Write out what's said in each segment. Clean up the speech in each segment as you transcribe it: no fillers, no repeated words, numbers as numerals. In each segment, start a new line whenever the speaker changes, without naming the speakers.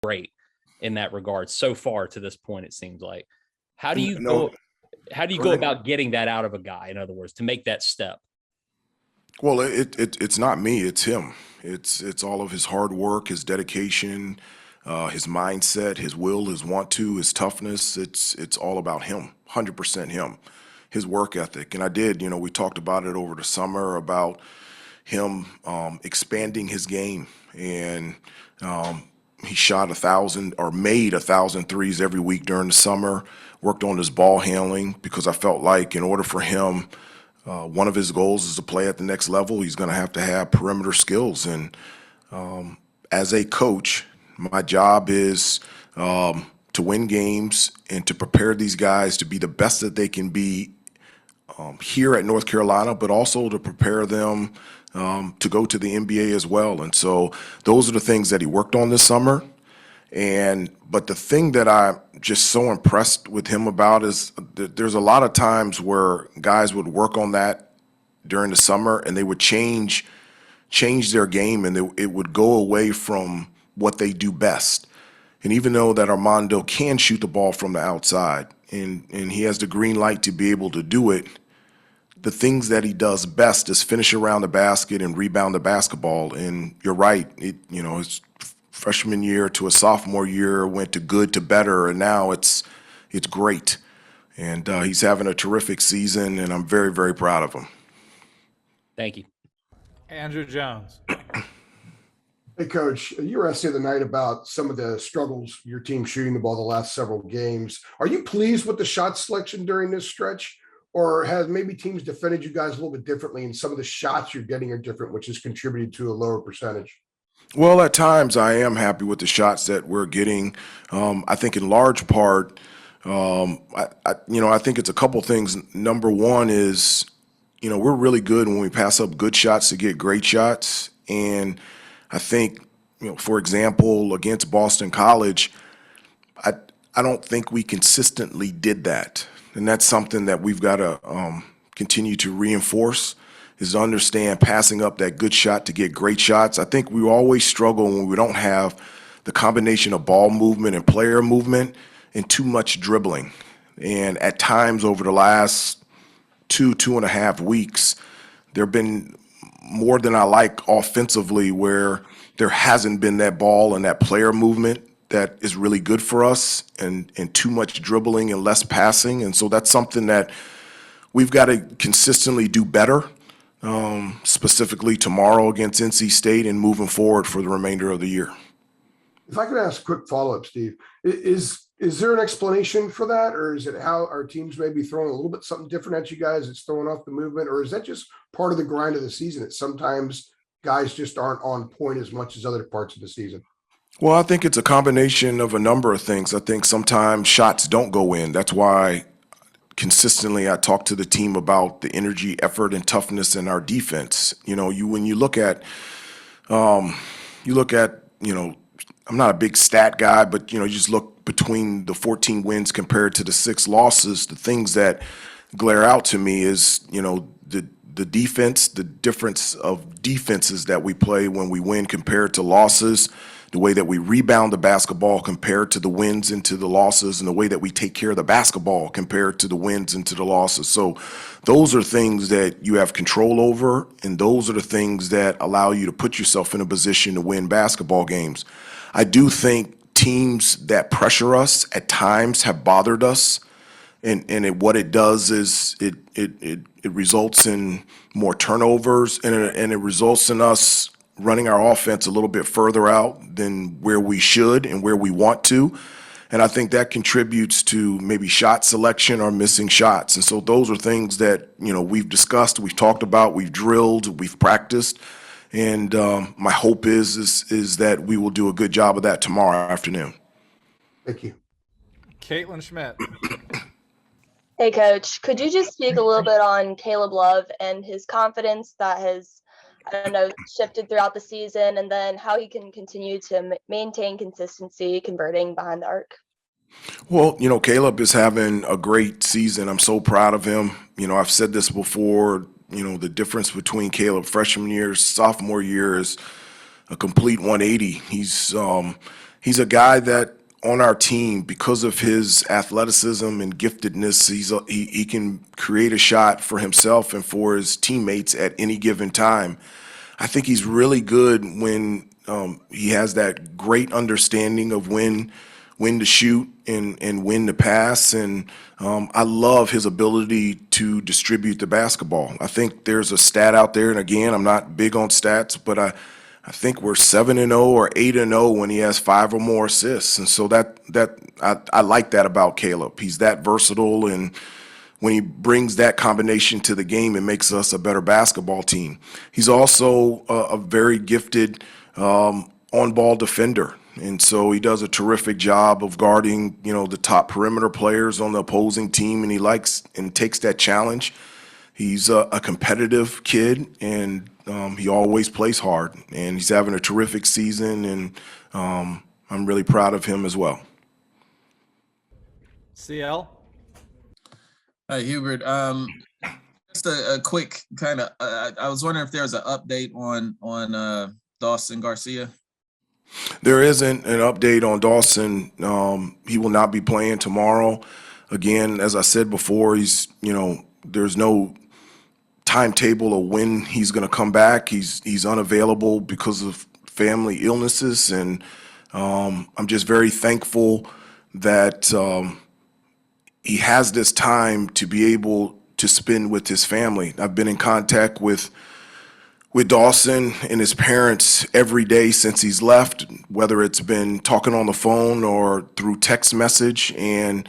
great in that regard so far to this point, it seems like. How do you
No,
go about getting that out of a guy, in other words, to make that step?
well, it's not me, it's him. It's all of his hard work, his dedication, his mindset, his will, his want to, his toughness. It's all about him, 100% him, his work ethic. And we talked about it over the summer about him expanding his game, and he shot 1,000 or made 1,000 threes every week during the summer. Worked on his ball handling because I felt like in order for him, one of his goals is to play at the next level. He's going to have perimeter skills, and as a coach, my job is to win games and to prepare these guys to be the best that they can be here at North Carolina, but also to prepare them to go to the NBA as well. And so those are the things that he worked on this summer. But the thing that I'm just so impressed with him about is that there's a lot of times where guys would work on that during the summer and they would change their game, and it would go away from what they do best. And even though that Armando can shoot the ball from the outside and he has the green light to be able to do it, the things that he does best is finish around the basket and rebound the basketball. And you're right, his freshman year to a sophomore year went to good to better, and now it's great. And he's having a terrific season, and I'm very, very proud of him.
Thank you.
Andrew Jones.
Hey, Coach, you were asked the other night about some of the struggles your team shooting the ball the last several games. Are you pleased with the shot selection during this stretch? Or has maybe teams defended you guys a little bit differently, and some of the shots you're getting are different, which has contributed to a lower percentage?
Well, at times I am happy with the shots that we're getting. I think in large part, I think it's a couple things. Number one is, we're really good when we pass up good shots to get great shots. And I think, for example, against Boston College, I don't think we consistently did that. And that's something that we've got to continue to reinforce, is to understand passing up that good shot to get great shots. I think we always struggle when we don't have the combination of ball movement and player movement and too much dribbling. And at times over the last 2.5 weeks, there have been more than I like offensively where there hasn't been that ball and that player movement that is really good for us, and too much dribbling and less passing. And so that's something that we've got to consistently do better, specifically tomorrow against NC State and moving forward for the remainder of the year.
If I could ask a quick follow-up, Steve, is there an explanation for that, or is it how our teams may be throwing a little bit something different at you guys? It's throwing off the movement, or is that just part of the grind of the season? That sometimes guys just aren't on point as much as other parts of the season?
Well, I think it's a combination of a number of things. I think sometimes shots don't go in. That's why consistently I talk to the team about the energy, effort, and toughness in our defense. When you look at, I'm not a big stat guy, but you just look between the 14 wins compared to the 6 losses. The things that glare out to me is, the defense, the difference of defenses that we play when we win compared to losses, the way that we rebound the basketball compared to the wins into the losses, and the way that we take care of the basketball compared to the wins into the losses. So those are things that you have control over, and those are the things that allow you to put yourself in a position to win basketball games. I do think teams that pressure us at times have bothered us, and what it does is it results in more turnovers, and it results in us running our offense a little bit further out than where we should and where we want to. And I think that contributes to maybe shot selection or missing shots. And so those are things that, we've discussed, we've talked about, we've drilled, we've practiced. And my hope is that we will do a good job of that tomorrow afternoon.
Thank you.
Caitlin Schmidt.
Hey, Coach. Could you just speak a little bit on Caleb Love and his confidence that has, shifted throughout the season, and then how he can continue to maintain consistency converting behind the arc?
Well, Caleb is having a great season. I'm so proud of him. I've said this before, the difference between Caleb freshman year, sophomore year is a complete 180. He he's a guy that on our team, because of his athleticism and giftedness, he can create a shot for himself and for his teammates at any given time. I think he's really good when he has that great understanding of when to shoot and when to pass. And I love his ability to distribute the basketball. I think there's a stat out there, and again, I'm not big on stats, but I think we're 7-0 or 8-0 when he has 5 or more assists. And so I like that about Caleb. He's that versatile, and when he brings that combination to the game, it makes us a better basketball team. He's also a very gifted on-ball defender. And so he does a terrific job of guarding, the top perimeter players on the opposing team, and he likes and takes that challenge. He's a competitive kid, and he always plays hard, and he's having a terrific season, and I'm really proud of him as well.
CL?
Hi, Hubert. Just a quick kind of, I was wondering if there's an update on Dawson Garcia.
There isn't an update on Dawson. He will not be playing tomorrow. Again, as I said before, there's no timetable of when he's going to come back. He's unavailable because of family illnesses, and I'm just very thankful that he has this time to be able to spend with his family. I've been in contact with Dawson and his parents every day since he's left, whether it's been talking on the phone or through text message, and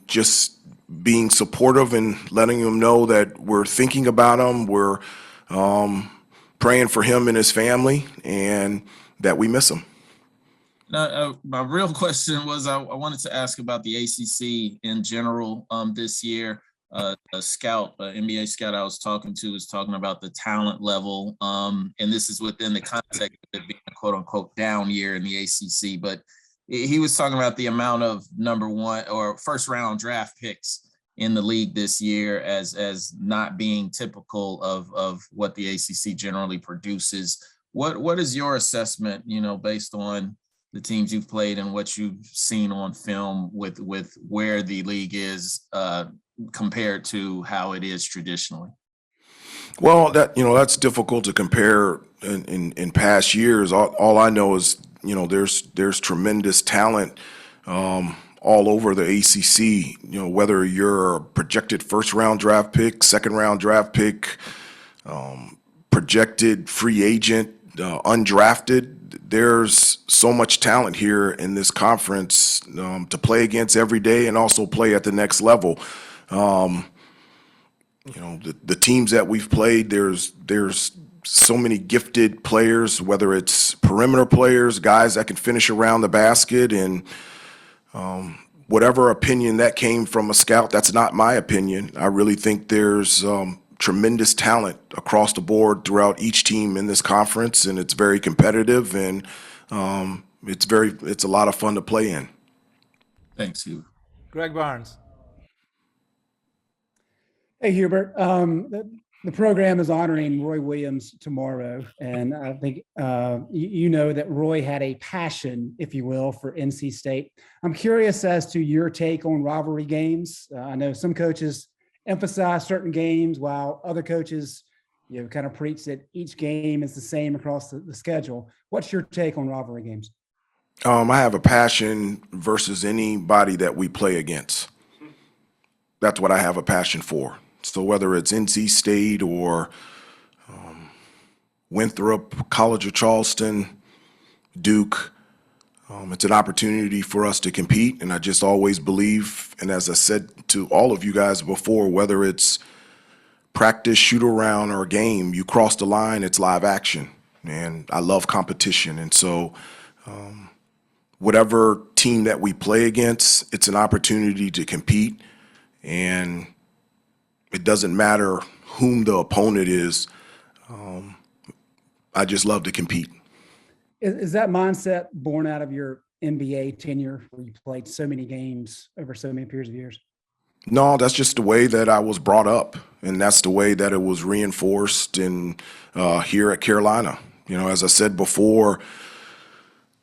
just being supportive and letting him know that we're thinking about him, we're praying for him and his family, and that we miss him.
Now, my real question was I wanted to ask about the ACC in general this year. A scout, NBA scout I was talking to was talking about the talent level, and this is within the context of it being a quote unquote down year in the ACC, but he was talking about the amount of number one or first round draft picks in the league this year as not being typical of what the ACC generally produces. What is your assessment, based on the teams you've played and what you've seen on film with where the league is compared to how it is traditionally?
Well, that's difficult to compare in past years. All I know is there's tremendous talent all over the ACC. Whether you're a projected first round draft pick, second round draft pick, projected free agent, undrafted, there's so much talent here in this conference to play against every day and also play at the next level. The teams that we've played, there's so many gifted players, whether it's perimeter players, guys that can finish around the basket, and whatever opinion that came from a scout, that's not my opinion. I really think there's tremendous talent across the board throughout each team in this conference, and it's very competitive, and it's a lot of fun to play in.
Thanks, Hugh.
Greg Barnes.
Hey, Hubert. The program is honoring Roy Williams tomorrow, and I think you know that Roy had a passion, if you will, for NC State. I'm curious as to your take on rivalry games. I know some coaches emphasize certain games, while other coaches, kind of preach that each game is the same across the schedule. What's your take on rivalry games?
I have a passion versus anybody that we play against. That's what I have a passion for. So whether it's NC State or Winthrop, College of Charleston, Duke, it's an opportunity for us to compete, and I just always believe, and as I said to all of you guys before, whether it's practice, shoot around, or game, you cross the line, it's live action, and I love competition. And so whatever team that we play against, it's an opportunity to compete, and it doesn't matter whom the opponent is. I just love to compete.
Is that mindset born out of your NBA tenure where you played so many games over so many periods of years?
No, that's just the way that I was brought up, and that's the way that it was reinforced in here at Carolina. As I said before,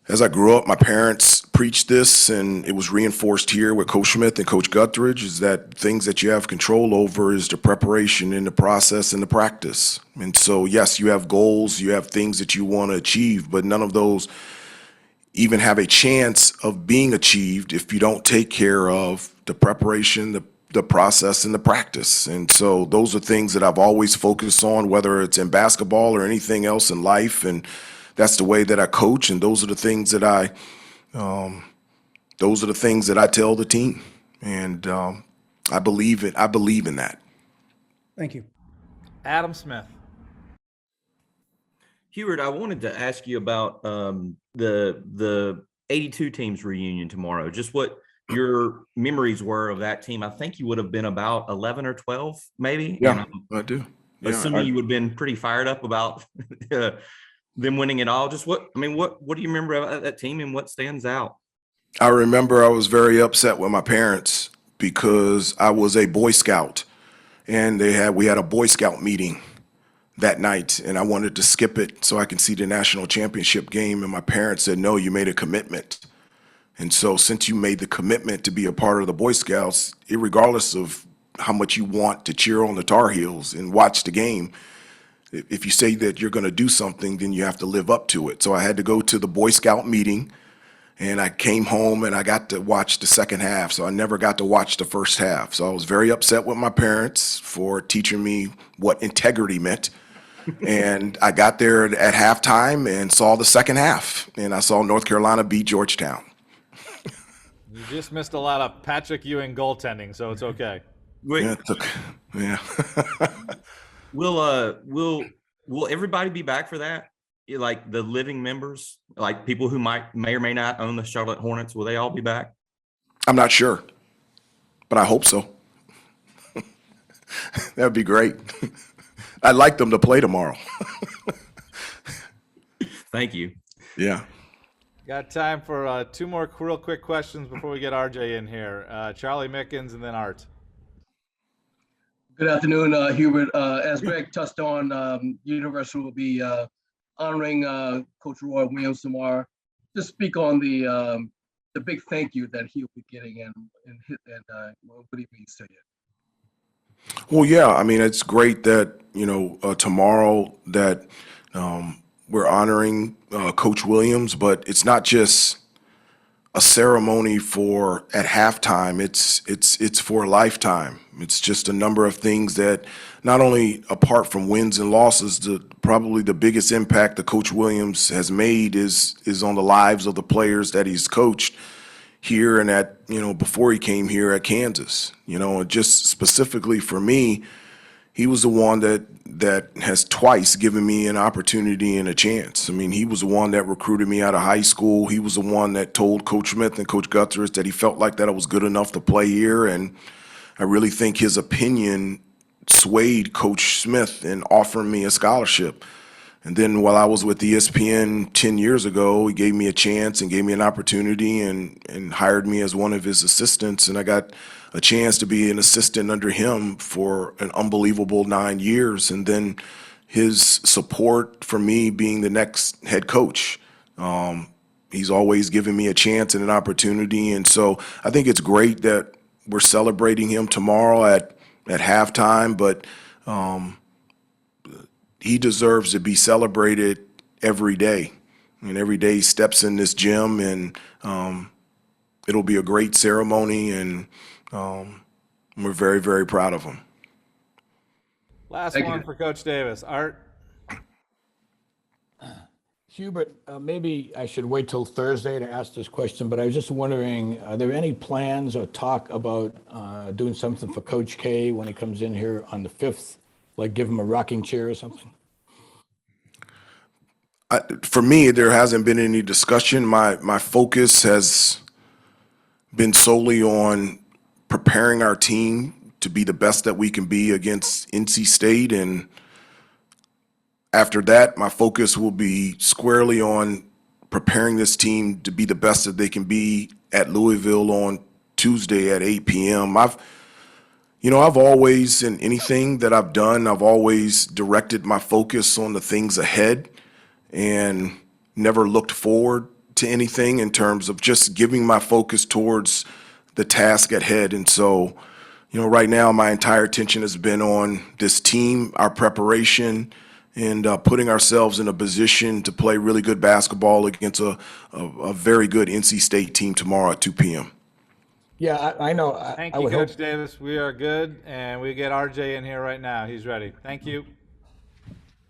as I grew up, my parents preached this, and it was reinforced here with Coach Smith and Coach Guthridge, is that things that you have control over is the preparation and the process and the practice. And so, yes, you have goals, you have things that you want to achieve, but none of those even have a chance of being achieved if you don't take care of the preparation, the process, and the practice. And so those are things that I've always focused on, whether it's in basketball or anything else in life. And that's the way that I coach, and those are the things that I tell the team. And I believe in that.
Thank you.
Adam Smith.
Hubert, I wanted to ask you about the 82 teams reunion tomorrow, just what your memories were of that team. I think you would have been about 11 or 12, maybe.
Yeah, I do. Yeah,
Assuming you would have been pretty fired up about them winning it all. Just what do you remember about that team and what stands out?
I remember I was very upset with my parents because I was a Boy Scout, and we had a Boy Scout meeting that night, and I wanted to skip it so I can see the national championship game. And my parents said, no, you made a commitment. And so since you made the commitment to be a part of the Boy Scouts, regardless of how much you want to cheer on the Tar Heels and watch the game, if you say that you're going to do something, then you have to live up to it. So I had to go to the Boy Scout meeting, and I came home and I got to watch the second half. So I never got to watch the first half. So I was very upset with my parents for teaching me what integrity meant. And I got there at halftime and saw the second half, and I saw North Carolina beat Georgetown.
You just missed a lot of Patrick Ewing goaltending, so it's okay.
Yeah,
Will everybody be back for that? Like the living members, like people who may or may not own the Charlotte Hornets, will they all be back?
I'm not sure, but I hope so. That would be great. I'd like them to play tomorrow.
Thank you.
Yeah.
Got time for two more real quick questions before we get RJ in here. Charlie Mickens and then Art.
Good afternoon, Hubert. As Greg touched on, Universal will be honoring Coach Roy Williams tomorrow. Just speak on the big thank you that he'll be getting and what he means to you.
Well, yeah, I mean, it's great that, tomorrow that we're honoring Coach Williams, but it's not just a ceremony for at halftime. It's for a lifetime. It's just a number of things that not only apart from wins and losses, probably the biggest impact that Coach Williams has made is on the lives of the players that he's coached here and before he came here at Kansas. And just specifically for me, he was the one that has twice given me an opportunity and a chance. I mean, he was the one that recruited me out of high school. He was the one that told Coach Smith and Coach Guthridge that he felt like that I was good enough to play here. And I really think his opinion swayed Coach Smith in offering me a scholarship. And then while I was with ESPN 10 years ago, he gave me a chance and gave me an opportunity and hired me as one of his assistants. And I got a chance to be an assistant under him for an unbelievable 9 years. And then his support for me being the next head coach. He's always given me a chance and an opportunity. And so I think it's great that we're celebrating him tomorrow at halftime, but he deserves to be celebrated every day. And every day he steps in this gym, and it'll be a great ceremony, and we're very, very proud of him.
Last one for Coach Davis. Art.
Hubert, maybe I should wait till Thursday to ask this question, but I was just wondering, are there any plans or talk about doing something for Coach K when he comes in here on the 5th, like give him a rocking chair or something?
For me, there hasn't been any discussion. My focus has been solely on preparing our team to be the best that we can be against NC State, and after that, my focus will be squarely on preparing this team to be the best that they can be at Louisville on Tuesday at 8 p.m. I've always, in anything that I've done, I've always directed my focus on the things ahead and never looked forward to anything in terms of just giving my focus towards the task at head. And so, right now my entire attention has been on this team, our preparation, and putting ourselves in a position to play really good basketball against a very good NC State team tomorrow at 2 p.m.
Yeah, I know.
Thank
I
you,
would hope
Coach Davis. We are good, and we get RJ in here right now. He's ready. Thank you.